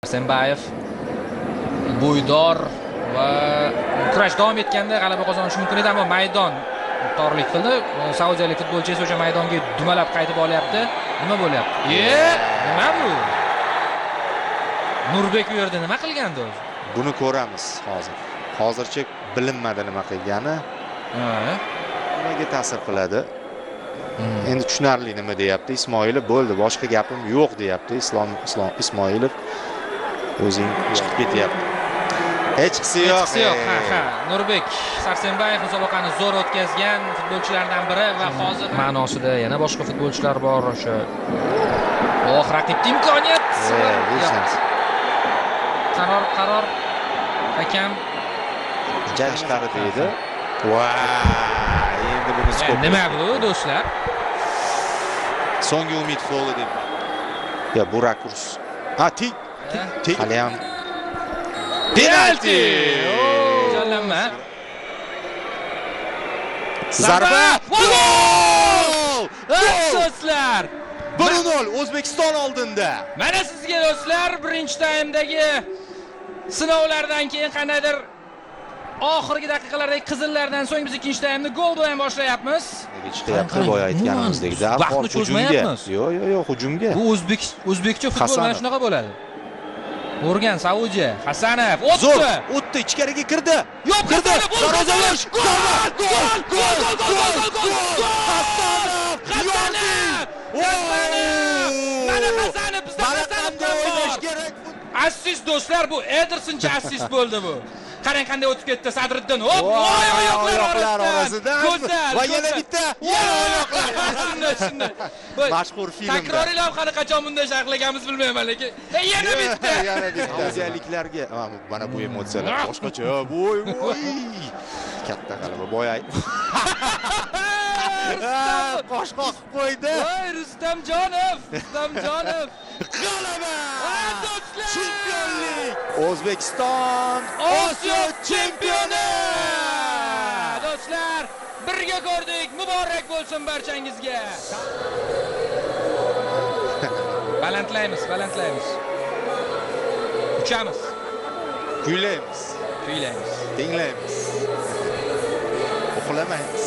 Sarsenbayev bo'ydor va kurash davom etganda g'alaba qozonishi mumkin edi, ammo maydon torlik qildi. Saudiyalik futbolchi esa o'sha maydonga dumalab qaytib olyapti. Nima bo'lyapti? Nima bu? Nurbek u yerda nima qilgandi o'zi? Buni ko'ramiz hozir. Hozircha bilinmadi nima qilgani. Nimaga ta'sir qiladi? Endi tushunarli nima deyapti Ismoilov, bo'ldi, boshqa gapim yo'q deyapti Islom Ismoilov. O'zing chiqib ketyapti. Hech qisi yo'q. Ha. Nurbek Sarsenbayev musobaqani zo'r o'tkazgan futbolchilardan biri va hozir ma'nosida yana boshqa futbolchilar bor. O'sha raqibda imkoniyat. Qaror hakam chiqardi deydi. Endi buni nima bu do'stlar? So'nggi umid foli deb. Ya bu rakurs. Tik. Hali ham penalti. Jonlanma. Zarba. Gol! Do'stlar, 1-0 O'zbekiston oldinda. Mana sizga do'stlar, birinchi taymdagi sinovlardan keyin qanaydir oxirgi daqiqalardagi qizillardan so'ng biz ikkinchi taymni gol bilan boshlayapmiz. Nega chiqyapti boya aytganimizdek, vaqtni cho'zmayapmiz. Yo'q, hujumga. Bu o'zbekcha futbol mana shunaqa bo'ladi. O'rgan Saudiya, Hasanov o'tdi, ichkariga kirdi. Yo'q, kirdi. Darvozalash. Gol! Mana Hasanov bizda o'ynash kerak. Assist do'stlar, bu Edersoncha assist bo'ldi bu. Qarang qanday o'tib ketdi Sadriddin. Oyoqlar orasidan. Go'zal. Va yana bitta. Oyoqlar. Shunday. Mashhur filmda. Takroriy lavhani qachon bunday sharhlaganimiz bilmayman, lekin yana bitta. Saudiyaliklarga mana bu emotsiyalar boshqacha. Voy. Katta g'alaba boya. Qo'shqoq qo'ydi. Voy Rustamjonov. G'alaba! Do'stlar! Chempionlik! O'zbekiston Osiyo chempioni! Do'stlar, birga ko'rdik. Muborak bo'lsin barchangizga. Balandlaymiz. Uchamiz. Kuylaymiz. Tinglaymiz. Uxlamaymiz.